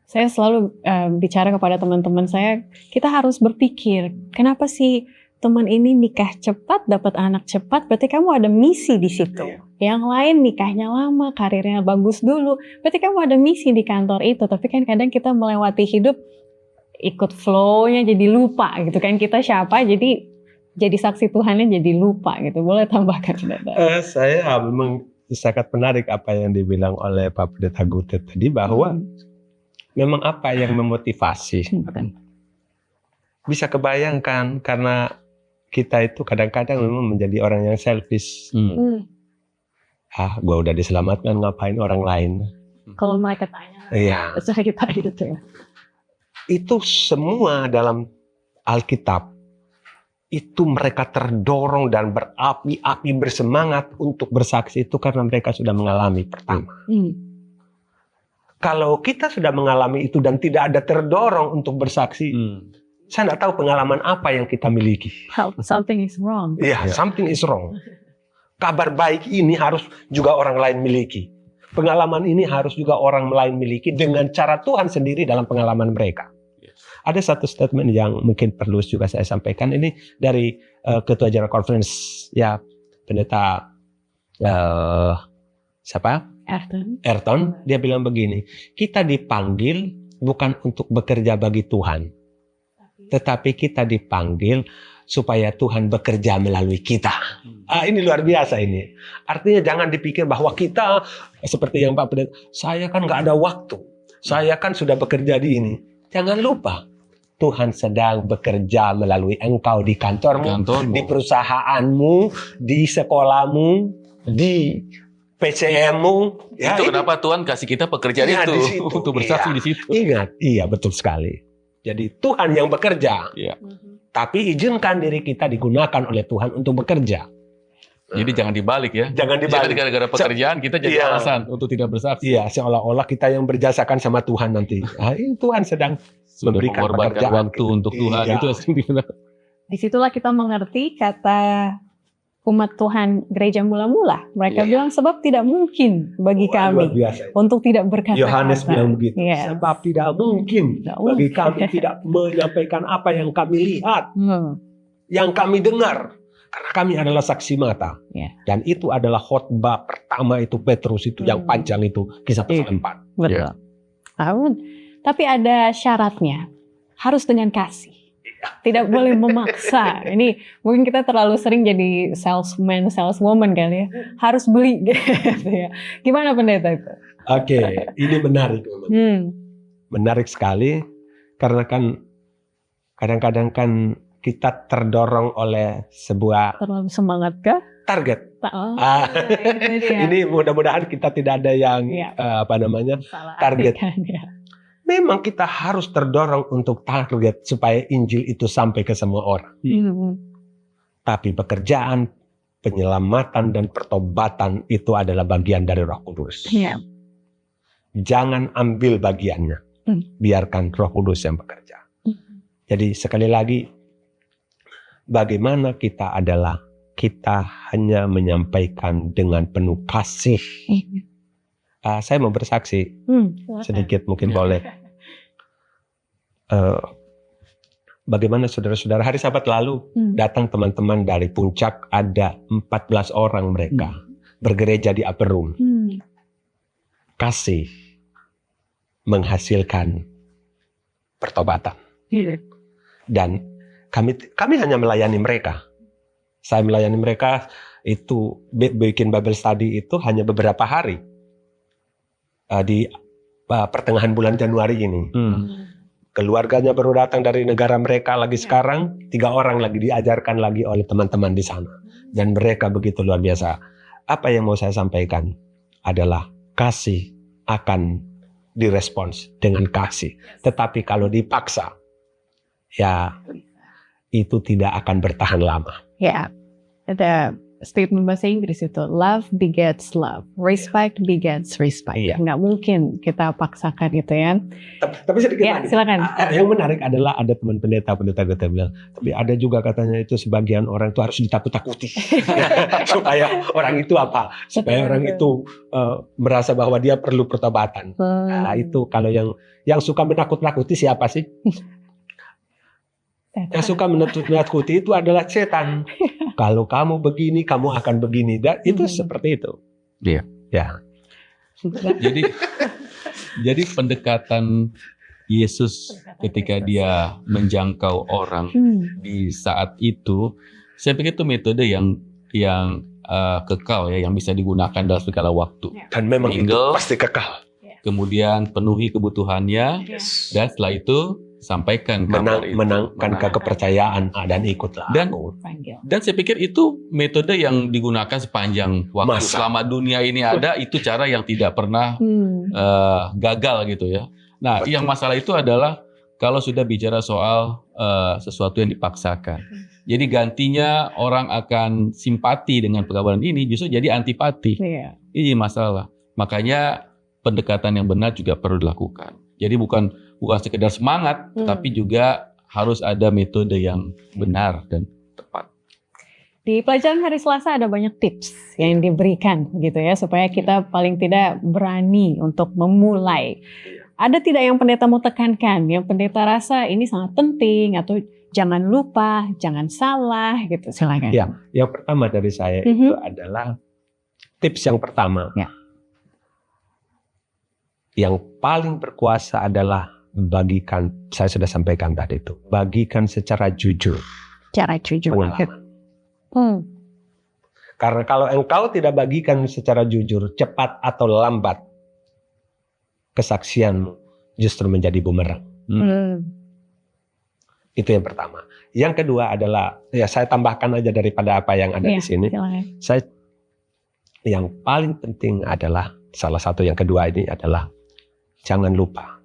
saya selalu bicara kepada teman-teman saya, kita harus berpikir, kenapa sih teman ini nikah cepat, dapat anak cepat, berarti kamu ada misi di situ. Yang lain nikahnya lama, karirnya bagus dulu, berarti kamu ada misi di kantor itu. Tapi kan kadang kita melewati hidup, ikut flow-nya jadi lupa gitu kan, kita siapa, jadi saksi Tuhannya jadi lupa gitu. Boleh tambahkan? Saya memang sangat menarik apa yang dibilang oleh Pak Pendeta Gutet tadi, bahwa memang apa yang memotivasi. Bisa kebayangkan karena kita itu kadang-kadang memang menjadi orang yang selfish. Gue udah diselamatkan, ngapain orang lain? Kalau mereka tanya, iya. saya kita gitu ya. Itu semua dalam Alkitab. Itu mereka terdorong dan berapi-api bersemangat untuk bersaksi itu karena mereka sudah mengalami pertama. Kalau kita sudah mengalami itu dan tidak ada terdorong untuk bersaksi, saya tidak tahu pengalaman apa yang kita miliki. Something is wrong. Iya, something is wrong. Kabar baik ini harus juga orang lain miliki. Pengalaman ini harus juga orang lain miliki dengan cara Tuhan sendiri dalam pengalaman mereka. Ada satu statement yang mungkin perlu juga saya sampaikan. Ini dari Ketua General Conference, ya Pendeta siapa? Ayrton. Dia bilang begini, kita dipanggil bukan untuk bekerja bagi Tuhan, tetapi kita dipanggil supaya Tuhan bekerja melalui kita. Ini luar biasa ini. Artinya jangan dipikir bahwa kita seperti yang Pak Pendeta, saya kan nggak ada waktu, saya kan sudah bekerja di ini. Jangan lupa, Tuhan sedang bekerja melalui engkau di kantormu, di perusahaanmu, di sekolahmu, di PCM-mu. Ya, itu kenapa Tuhan kasih kita pekerjaan itu untuk bersaksi di situ. Ingat, iya betul sekali. Jadi Tuhan yang bekerja, tapi izinkan diri kita digunakan oleh Tuhan untuk bekerja. Jadi jangan dibalik ya. Jangan dibalik. Jadi gara-gara pekerjaan kita jadi alasan untuk tidak bersaksi. Iya, seolah-olah kita yang berjasakan sama Tuhan nanti. Ini Tuhan sedang memberikan mengorbankan waktu untuk Tuhan. Itu disitulah kita mengerti kata umat Tuhan gereja mula-mula. Mereka bilang sebab tidak mungkin bagi Wah, kami luar biasa. untuk tidak berkata-kata. Yohanes bilang begitu. Yes. Sebab tidak mungkin Tidak bagi mungkin. kami tidak menyampaikan apa yang kami lihat, yang kami dengar. Karena kami adalah saksi mata. Ya. Dan itu adalah khotbah pertama itu Petrus itu yang panjang itu, Kisah pasal 4. Betul. Tapi ada syaratnya. Harus dengan kasih. Tidak boleh memaksa. Ini mungkin kita terlalu sering jadi salesman, saleswoman kali ya. Harus beli gitu ya. Gimana pendeta itu? Oke, ini menarik memang. Menarik sekali karena kan kadang-kadang kan kita terdorong oleh sebuah Terlalu semangat kah? target. Oh, ini dia. ini mudah-mudahan kita tidak ada yang Iya. target. Salah artikan, ya. Memang kita harus terdorong untuk target supaya Injil itu sampai ke semua orang. Tapi pekerjaan penyelamatan dan pertobatan itu adalah bagian dari Roh Kudus. Iya. Jangan ambil bagiannya. Biarkan Roh Kudus yang bekerja. Jadi sekali lagi, bagaimana kita hanya menyampaikan dengan penuh kasih. Saya mau bersaksi sedikit mungkin boleh. Bagaimana saudara-saudara, hari Sabat lalu datang teman-teman dari Puncak, ada 14 orang mereka bergereja di Upper Room. Kasih menghasilkan pertobatan. Dan kami hanya melayani mereka. Saya melayani mereka itu bikin Bible study itu hanya beberapa hari di pertengahan bulan Januari ini. Keluarganya baru datang dari negara mereka lagi sekarang, 3 orang lagi diajarkan lagi oleh teman-teman di sana. Dan mereka begitu luar biasa. Apa yang mau saya sampaikan adalah kasih akan direspons dengan kasih. Tetapi kalau dipaksa, ya itu tidak akan bertahan lama. Ya, ada statement bahasa Inggris itu, love begets love, respect begets respect. Iya. Nggak mungkin kita paksakan gitu ya. Tapi sedikit Ya, lagi. silakan. Yang menarik adalah ada teman pendeta bilang, tapi ada juga katanya itu sebagian orang itu harus ditakut-takuti supaya orang itu apa? Supaya orang itu merasa bahwa dia perlu pertobatan. Nah, itu kalau yang suka menakut-nakuti siapa sih? Yang suka menakut-nakuti itu adalah setan. Kalau kamu begini, kamu akan begini. Dan itu seperti itu. Iya. Ya. Jadi pendekatan Yesus ketika dia menjangkau orang di saat itu, saya pikir itu metode yang kekal ya, yang bisa digunakan dalam segala waktu. Dan memang itu Tinggal, pasti kekal. kemudian penuhi kebutuhannya, dan setelah itu sampaikan kabar itu. Menangkan kepercayaan dan ikutlah. Dan saya pikir itu metode yang digunakan sepanjang waktu. Selama dunia ini ada, itu cara yang tidak pernah gagal gitu ya. Nah, Betul. yang masalah itu adalah kalau sudah bicara soal sesuatu yang dipaksakan. Jadi gantinya orang akan simpati dengan pekabaran ini, justru jadi antipati. Ini masalah. Makanya pendekatan yang benar juga perlu dilakukan. Jadi bukan sekedar semangat, tapi juga harus ada metode yang benar dan tepat. Di pelajaran hari Selasa ada banyak tips yang diberikan gitu ya, supaya kita paling tidak berani untuk memulai. Ada tidak yang pendeta mau tekankan, yang pendeta rasa ini sangat penting, atau jangan lupa, jangan salah gitu, silakan. Ya, yang pertama dari saya itu adalah tips yang pertama. Ya. Yang paling berkuasa adalah bagikan, saya sudah sampaikan tadi itu, bagikan secara jujur. Cara jujur. Pengalaman. Karena kalau engkau tidak bagikan secara jujur, cepat atau lambat, kesaksianmu justru menjadi bumerang. Itu yang pertama. Yang kedua adalah, ya saya tambahkan aja daripada apa yang ada di sini. Yang paling penting adalah, salah satu yang kedua ini adalah, jangan lupa,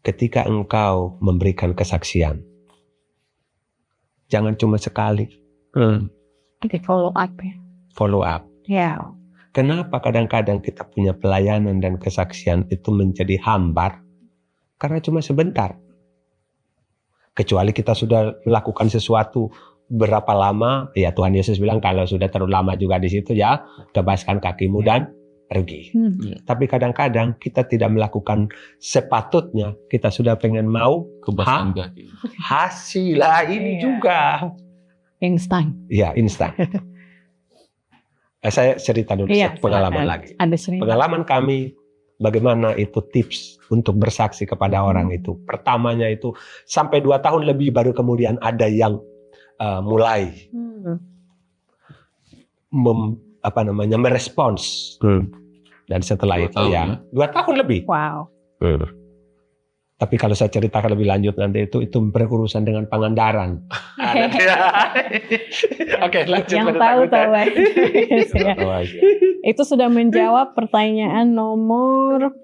ketika engkau memberikan kesaksian, jangan cuma sekali. Follow up ya. Follow up. Ya. Kenapa kadang-kadang kita punya pelayanan dan kesaksian itu menjadi hambar? Karena cuma sebentar. Kecuali kita sudah melakukan sesuatu berapa lama, ya Tuhan Yesus bilang kalau sudah terlalu lama juga di situ ya, tebaskan kakimu dan pergi. Tapi kadang-kadang kita tidak melakukan sepatutnya, kita sudah pengen mau Kebaskan kaki. hasil lah ini Iya. juga. Instan. Ya, instan. Saya cerita dulu pengalaman silakan. lagi. Ada cerita. Pengalaman kami, bagaimana itu tips untuk bersaksi kepada orang itu. Pertamanya itu sampai 2 tahun lebih baru kemudian ada yang mulai merespons. Dan setelah 2 itu tahun, ya 2 tahun lebih. Wow. Tapi kalau saya ceritakan lebih lanjut nanti itu berurusan dengan Pangandaran. Oke, lanjut. Yang pada tahu tanggal- tahu aja. Itu sudah menjawab pertanyaan nomor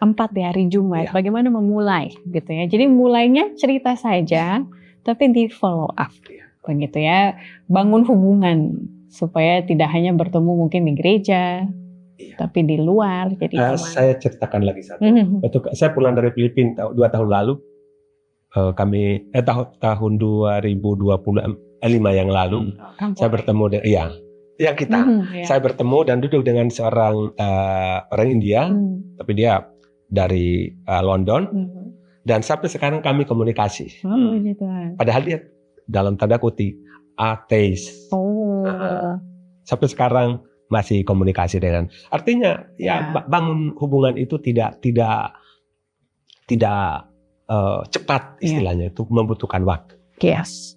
4 di hari Jumat. Iya. Bagaimana memulai gitu ya. Jadi mulainya cerita saja tapi di follow up. Begitu ya. Bangun hubungan supaya tidak hanya bertemu mungkin di gereja tapi di luar. Jadi saya ceritakan lagi satu. Mhm. Waktu saya pulang dari Filipina 2 tahun lalu, kami tahun 2025 yang lalu, saya bertemu dengan kita. Saya bertemu dan duduk dengan seorang orang India, tapi dia dari London, dan sampai sekarang kami komunikasi. Puji Tuhan. Padahal dia dalam tanda kutip ateis. Sampai sekarang masih komunikasi dengan. Artinya bangun hubungan itu tidak cepat istilahnya, itu membutuhkan waktu. Yes.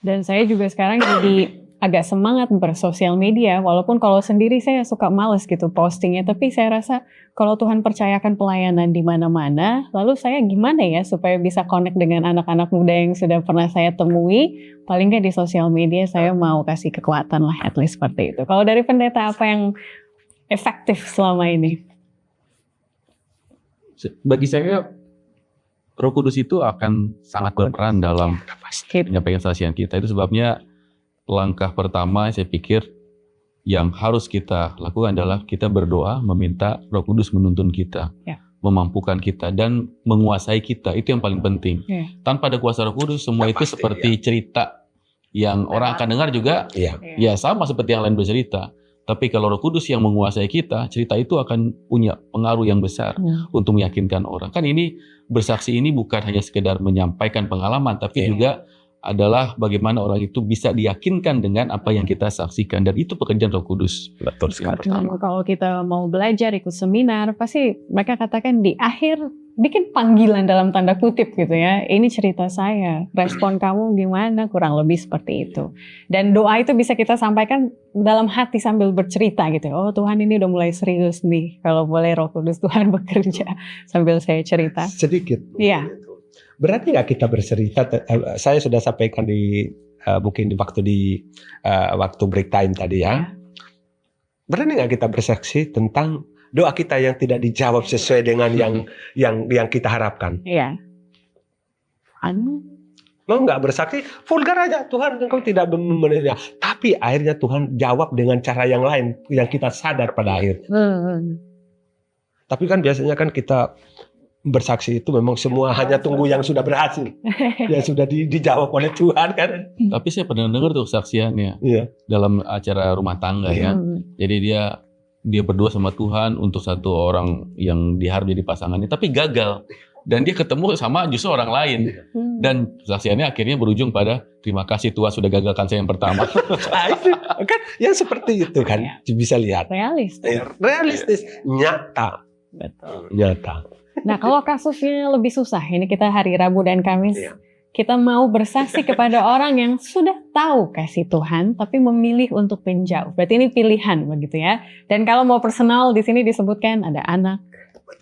Dan saya juga sekarang jadi agak semangat bersosial media, walaupun kalau sendiri saya suka males gitu postingnya, tapi saya rasa kalau Tuhan percayakan pelayanan di mana-mana, lalu saya gimana ya supaya bisa connect dengan anak-anak muda yang sudah pernah saya temui, paling nggak di sosial media saya mau kasih kekuatan lah, at least seperti itu. Kalau dari pendeta apa yang efektif selama ini? Bagi saya, Roh Kudus itu akan sangat berperan dalam menyampaikan kesaksian kita. Itu sebabnya langkah pertama saya pikir yang harus kita lakukan adalah kita berdoa meminta Roh Kudus menuntun kita, memampukan kita dan menguasai kita. Itu yang paling penting. Tanpa ada kuasa Roh Kudus, semua itu seperti cerita yang orang akan dengar juga ya sama seperti yang lain bercerita. Tapi kalau Roh Kudus yang menguasai kita, cerita itu akan punya pengaruh yang besar untuk meyakinkan orang. Kan ini bersaksi ini bukan hanya sekedar menyampaikan pengalaman, tapi juga adalah bagaimana orang itu bisa diyakinkan dengan apa yang kita saksikan, dan itu pekerjaan Roh Kudus. Betul sekali. Kalau kita mau belajar ikut seminar, pasti mereka katakan di akhir bikin panggilan dalam tanda kutip gitu ya. Ini cerita saya, respon kamu gimana? Kurang lebih seperti itu. Dan doa itu bisa kita sampaikan dalam hati sambil bercerita gitu. Oh Tuhan, ini udah mulai serius nih. Kalau boleh Roh Kudus Tuhan bekerja sambil saya cerita. Sedikit. Iya. Berarti nggak kita bercerita? Saya sudah sampaikan mungkin di waktu break time tadi ya. Berani nggak kita bersaksi tentang doa kita yang tidak dijawab sesuai dengan yang kita harapkan? Iya. Mau nggak bersaksi? Vulgar aja, Tuhan engkau tidak memenuhinya. Tapi akhirnya Tuhan jawab dengan cara yang lain yang kita sadar pada akhir. Tapi kan biasanya kan kita bersaksi itu memang semua hanya tunggu yang sudah berhasil, yang sudah dijawab oleh Tuhan kan. Tapi saya pernah dengar tuh kesaksiannya dalam acara rumah tangga ya. Jadi dia berdua sama Tuhan untuk satu orang yang diharap jadi pasangannya, tapi gagal. Dan dia ketemu sama justru orang lain. Dan kesaksiannya akhirnya berujung pada terima kasih Tuhan sudah gagalkan saya yang pertama. Nah, itu kan yang seperti itu kan bisa lihat. Realistis, nyata. Betul. Nyata. Nah kalau kasusnya lebih susah, ini kita hari Rabu dan Kamis, kita mau bersaksi kepada orang yang sudah tahu kasih Tuhan, tapi memilih untuk menjauh. Berarti ini pilihan begitu ya. Dan kalau mau personal di sini disebutkan ada anak,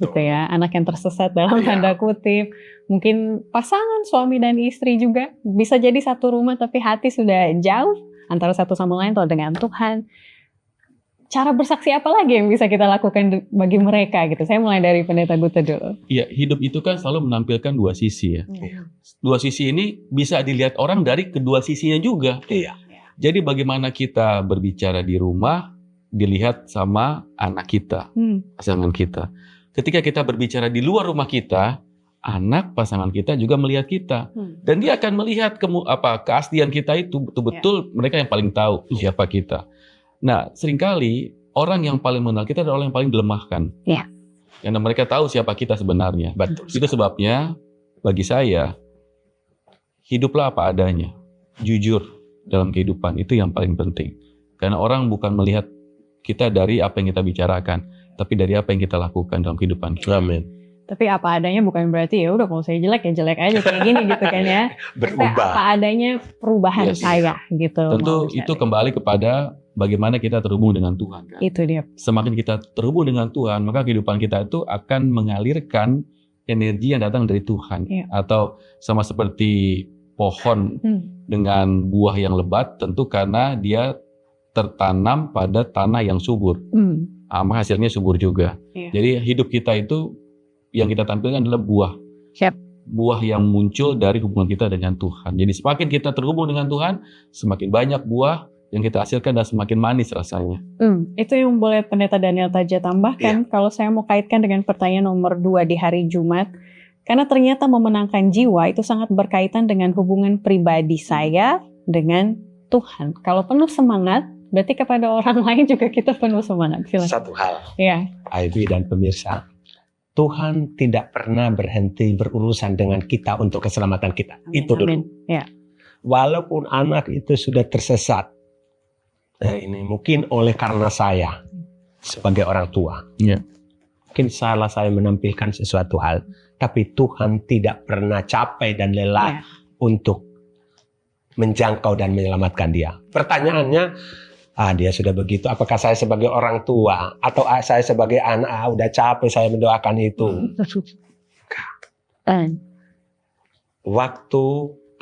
gitu ya, anak yang tersesat dalam tanda kutip. Mungkin pasangan suami dan istri juga bisa jadi satu rumah, tapi hati sudah jauh antara satu sama lain atau dengan Tuhan. Cara bersaksi apa lagi yang bisa kita lakukan bagi mereka gitu? Saya mulai dari Pendeta Gute dulu. Iya, hidup itu kan selalu menampilkan dua sisi ya. Dua sisi ini bisa dilihat orang dari kedua sisinya juga. Jadi bagaimana kita berbicara di rumah dilihat sama anak kita, pasangan kita. Ketika kita berbicara di luar rumah kita, anak pasangan kita juga melihat kita. Dan dia akan melihat keaslian kita itu betul-betul mereka yang paling tahu siapa kita. Nah, seringkali orang yang paling mengenal kita adalah orang yang paling dilemahkan. Ya. Karena mereka tahu siapa kita sebenarnya. Betul. Itu sebabnya bagi saya hiduplah apa adanya. Jujur dalam kehidupan itu yang paling penting. Karena orang bukan melihat kita dari apa yang kita bicarakan, tapi dari apa yang kita lakukan dalam kehidupan kita. Amin. Tapi apa adanya bukan berarti ya udah kalau saya jelek ya jelek aja kayak gini gitu kan ya. Tapi apa Berubah. adanya perubahan Yes. saya gitu. Tentu mau itu dicari. kembali kepada bagaimana kita terhubung dengan Tuhan. Kan? Itu dia. Semakin kita terhubung dengan Tuhan, maka kehidupan kita itu akan mengalirkan energi yang datang dari Tuhan. Iya. Atau sama seperti pohon dengan buah yang lebat, tentu karena dia tertanam pada tanah yang subur. Maka hasilnya subur juga. Iya. Jadi hidup kita itu yang kita tampilkan adalah buah. Siap. Buah yang muncul dari hubungan kita dengan Tuhan. Jadi semakin kita terhubung dengan Tuhan, semakin banyak buah yang kita hasilkan dan semakin manis rasanya. Itu yang boleh Pendeta Daniel Taja tambahkan. Kalau saya mau kaitkan dengan pertanyaan nomor 2 di hari Jumat, karena ternyata memenangkan jiwa itu sangat berkaitan dengan hubungan pribadi saya dengan Tuhan. Kalau penuh semangat, berarti kepada orang lain juga kita penuh semangat. Silakan. Satu hal, Ya. Ivy dan pemirsa, Tuhan tidak pernah berhenti berurusan dengan kita untuk keselamatan kita. Itu dulu. Amin. Ya. Walaupun anak itu sudah tersesat, ini mungkin oleh karena saya sebagai orang tua. Iya. Mungkin salah saya menampilkan sesuatu hal, tapi Tuhan tidak pernah capek dan lelah untuk menjangkau dan menyelamatkan dia. Pertanyaannya, dia sudah begitu, apakah saya sebagai orang tua atau saya sebagai anak udah capek saya mendoakan itu? Waktu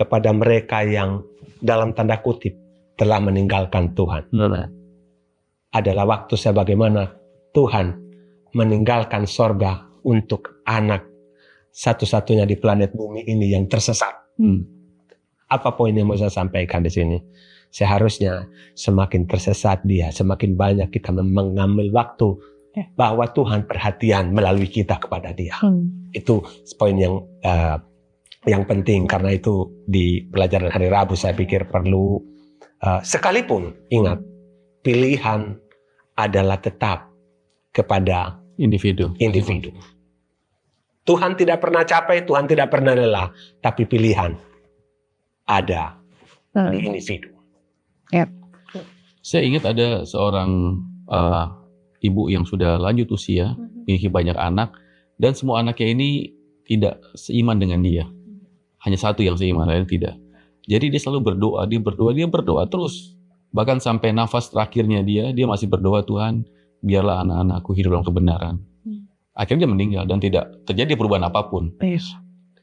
kepada mereka yang dalam tanda kutip telah meninggalkan Tuhan adalah waktu sebagaimana Tuhan meninggalkan sorga untuk anak satu-satunya di planet bumi ini yang tersesat. Apa poin yang mau saya sampaikan di sini? Seharusnya semakin tersesat dia, semakin banyak kita mengambil waktu bahwa Tuhan perhatian melalui kita kepada dia. Itu poin yang penting, karena itu di pelajaran hari Rabu saya pikir perlu. Sekalipun ingat, pilihan adalah tetap kepada Individu. Tuhan tidak pernah capek, Tuhan tidak pernah lelah, tapi pilihan ada di individu. Saya ingat ada seorang ibu yang sudah lanjut usia, memiliki banyak anak, dan semua anaknya ini tidak seiman dengan dia. Hanya satu yang seiman, lain tidak. Jadi dia selalu berdoa terus. Bahkan sampai nafas terakhirnya dia masih berdoa, Tuhan, biarlah anak-anakku hidup dalam kebenaran. Akhirnya dia meninggal dan tidak terjadi perubahan apapun.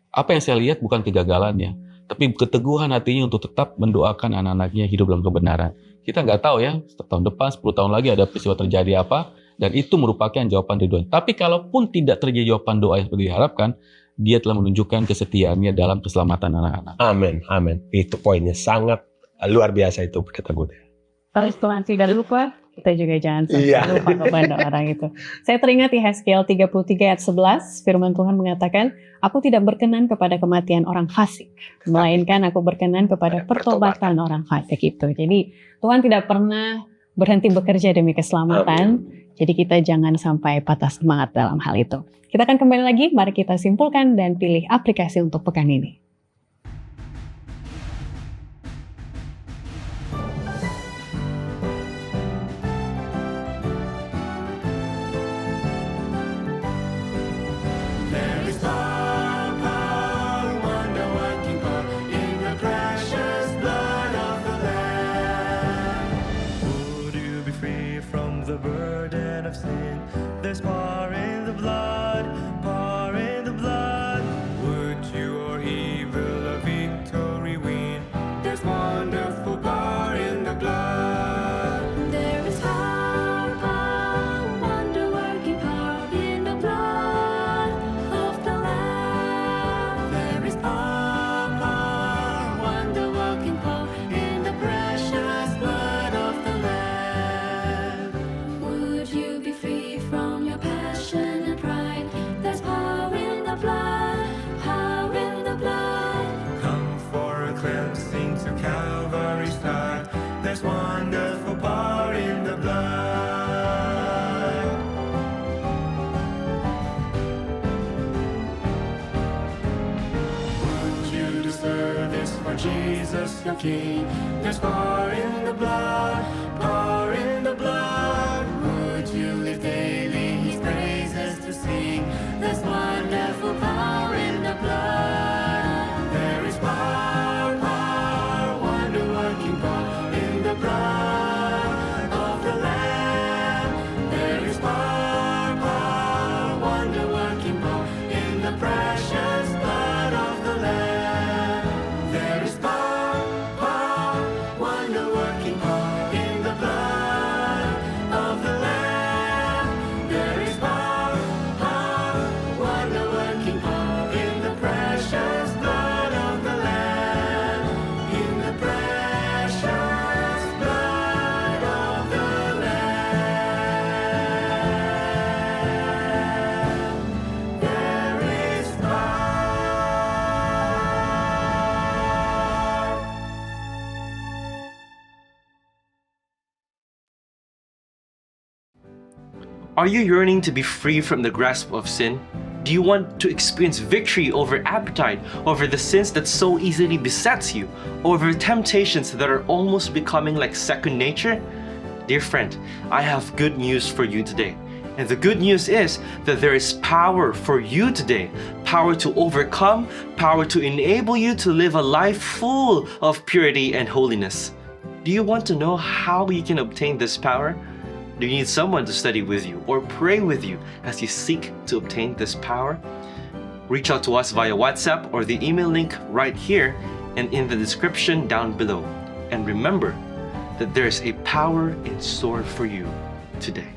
Apa yang saya lihat bukan kegagalannya, tapi keteguhan hatinya untuk tetap mendoakan anak-anaknya hidup dalam kebenaran. Kita nggak tahu ya, tahun depan, 10 tahun lagi ada peristiwa terjadi apa, dan itu merupakan jawaban dari Tuhan. Tapi kalaupun tidak terjadi jawaban doa yang seperti diharapkan, dia telah menunjukkan kesetiaannya dalam keselamatan anak-anak. Amin, amin. Itu poinnya sangat luar biasa itu, kata gue. Kalau Tuhan tidak lupa, kita juga jangan sampai lupa kepada orang itu. Saya teringat di Yeskiel 33 ayat 11, firman Tuhan mengatakan, aku tidak berkenan kepada kematian orang fasik, melainkan aku berkenan kepada pertobatan orang fasik itu. Jadi Tuhan tidak pernah berhenti bekerja demi keselamatan. Jadi kita jangan sampai patah semangat dalam hal itu. Kita akan kembali lagi, mari kita simpulkan dan pilih aplikasi untuk pekan ini. There's power in the blood, power in the blood. Would you or evil a victory win? There's wonderful power in the blood. There is power, power, wonder-working power in the blood of the Lamb. There is power, power, wonder-working power in the precious blood of the Lamb. Would you be free from your past? Jesus your King. There's power in the blood, power in the blood. Would you live daily His praises to sing? There's wonderful power in the blood. There is power, power, wonder-working power in the blood of the Lamb. There is power, power, wonder-working power in the precious blood of the Lamb. There is power, power, wonder-working power in the blood of the Lamb. There is power, power, wonder-working power in the precious blood of the Lamb. In the precious blood of the Lamb. There is power. Are you yearning to be free from the grasp of sin? Do you want to experience victory over appetite, over the sins that so easily besets you, over temptations that are almost becoming like second nature? Dear friend, I have good news for you today. And the good news is that there is power for you today, power to overcome, power to enable you to live a life full of purity and holiness. Do you want to know how you can obtain this power? Do you need someone to study with you or pray with you as you seek to obtain this power? Reach out to us via WhatsApp or the email link right here and in the description down below. And remember that there is a power in store for you today.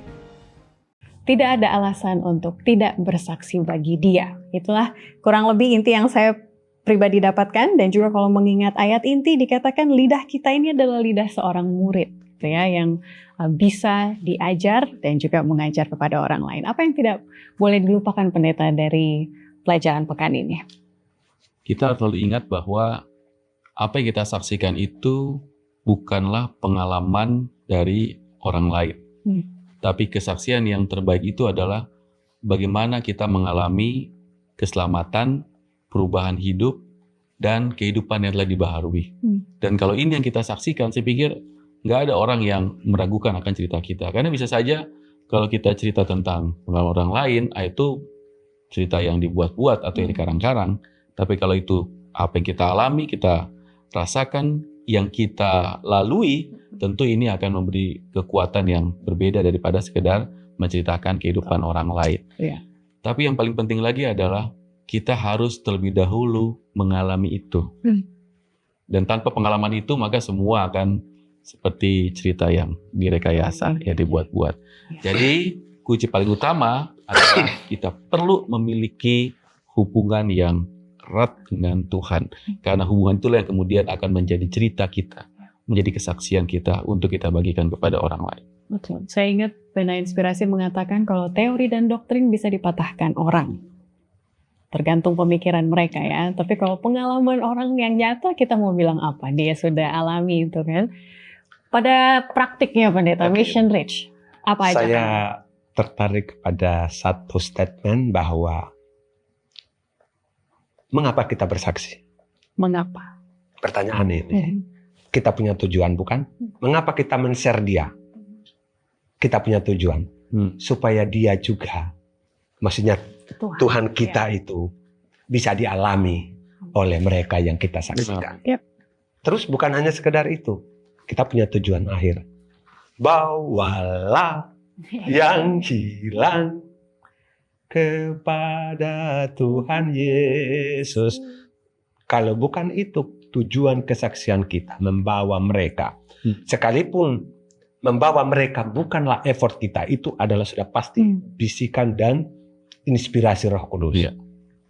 Tidak ada alasan untuk tidak bersaksi bagi Dia. Itulah kurang lebih inti yang saya pribadi dapatkan, dan juga kalau mengingat ayat inti dikatakan lidah kita ini adalah lidah seorang murid, gitu ya, yang bisa diajar dan juga mengajar kepada orang lain. Apa yang tidak boleh dilupakan pendeta dari pelajaran pekan ini? Kita selalu ingat bahwa apa yang kita saksikan itu bukanlah pengalaman dari orang lain. Tapi kesaksian yang terbaik itu adalah bagaimana kita mengalami keselamatan, perubahan hidup, dan kehidupan yang telah dibaharui. Dan kalau ini yang kita saksikan, saya pikir nggak ada orang yang meragukan akan cerita kita. Karena bisa saja kalau kita cerita tentang pengalaman orang lain, itu cerita yang dibuat-buat atau yang dikarang-karang. Tapi kalau itu apa yang kita alami, kita rasakan, yang kita lalui, tentu ini akan memberi kekuatan yang berbeda daripada sekedar menceritakan kehidupan orang lain. Iya. Tapi yang paling penting lagi adalah kita harus terlebih dahulu mengalami itu. Dan tanpa pengalaman itu, maka semua akan seperti cerita yang direkayasa, ya dibuat-buat. Jadi kunci paling utama adalah kita perlu memiliki hubungan yang erat dengan Tuhan. Karena hubungan itulah yang kemudian akan menjadi cerita kita, menjadi kesaksian kita untuk kita bagikan kepada orang lain. Betul. Saya ingat Pena Inspirasi mengatakan kalau teori dan doktrin bisa dipatahkan orang. Tergantung pemikiran mereka ya. Tapi kalau pengalaman orang yang nyata, kita mau bilang apa? Dia sudah alami itu kan. Pada praktiknya pendeta, Mission Reach, apa aja? Saya tertarik pada satu statement bahwa mengapa kita bersaksi? Mengapa? Pertanyaan ini. Kita punya tujuan bukan? Mengapa kita men-share dia? Kita punya tujuan. Supaya dia juga, maksudnya Tuhan kita itu bisa dialami oleh mereka yang kita saksikan. Yep. Terus bukan hanya sekedar itu. Kita punya tujuan akhir. Bawalah yang hilang kepada Tuhan Yesus. Kalau bukan itu tujuan kesaksian kita, membawa mereka. Sekalipun membawa mereka bukanlah effort kita, itu adalah sudah pasti bisikan dan inspirasi Roh Kudus.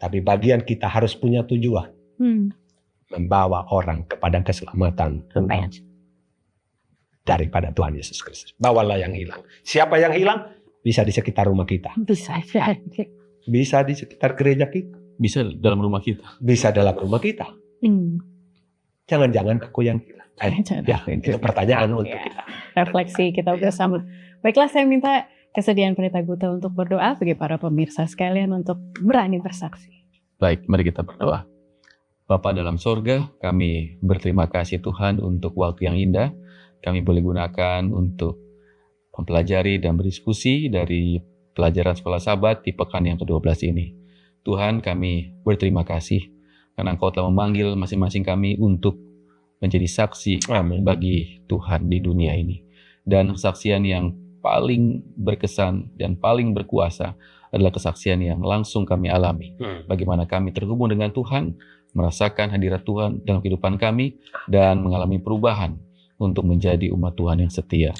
Tapi bagian kita harus punya tujuan. Membawa orang kepada keselamatan daripada Tuhan Yesus Kristus. Bawalah yang hilang. Siapa yang hilang? Bisa di sekitar rumah kita. Bisa di sekitar gereja kita. Bisa dalam rumah kita. Bisa dalam rumah kita. Jangan-jangan aku yang hilang. Itu pertanyaan untuk kita. Refleksi kita bersama. Baiklah, saya minta kesediaan Pendeta Guta untuk berdoa bagi para pemirsa sekalian untuk berani bersaksi. Baik, mari kita berdoa. Bapa dalam sorga, kami berterima kasih Tuhan untuk waktu yang indah. Kami boleh gunakan untuk mempelajari dan berdiskusi dari pelajaran sekolah Sabat di pekan yang ke-12 ini. Tuhan, kami berterima kasih karena Engkau telah memanggil masing-masing kami untuk menjadi saksi Amin. bagi Tuhan di dunia ini. Dan kesaksian yang paling berkesan dan paling berkuasa adalah kesaksian yang langsung kami alami. Bagaimana kami terhubung dengan Tuhan, merasakan hadirat Tuhan dalam kehidupan kami, dan mengalami perubahan untuk menjadi umat Tuhan yang setia.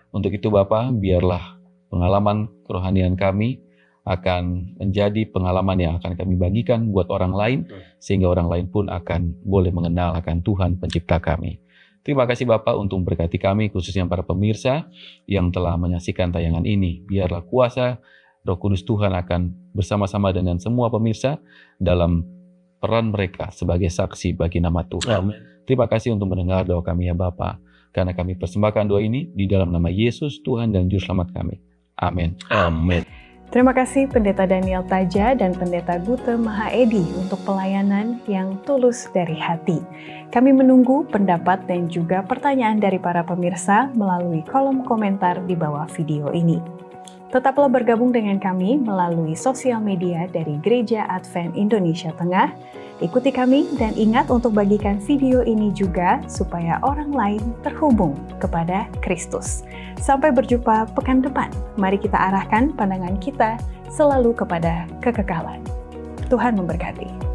Untuk itu Bapa, biarlah pengalaman kerohanian kami akan menjadi pengalaman yang akan kami bagikan buat orang lain, sehingga orang lain pun akan boleh mengenal akan Tuhan pencipta kami. Terima kasih Bapak untuk memberkati kami, khususnya para pemirsa yang telah menyaksikan tayangan ini. Biarlah kuasa Roh Kudus Tuhan akan bersama-sama dengan semua pemirsa dalam peran mereka sebagai saksi bagi nama Tuhan. Amin. Terima kasih untuk mendengar doa kami ya Bapa. Karena kami persembahkan doa ini di dalam nama Yesus Tuhan dan Juru Selamat kami. Amin. Amin. Terima kasih Pendeta Daniel Taja dan Pendeta Gute Mahaedi untuk pelayanan yang tulus dari hati. Kami menunggu pendapat dan juga pertanyaan dari para pemirsa melalui kolom komentar di bawah video ini. Tetaplah bergabung dengan kami melalui sosial media dari Gereja Advent Indonesia Tengah. Ikuti kami dan ingat untuk bagikan video ini juga supaya orang lain terhubung kepada Kristus. Sampai berjumpa pekan depan. Mari kita arahkan pandangan kita selalu kepada kekekalan. Tuhan memberkati.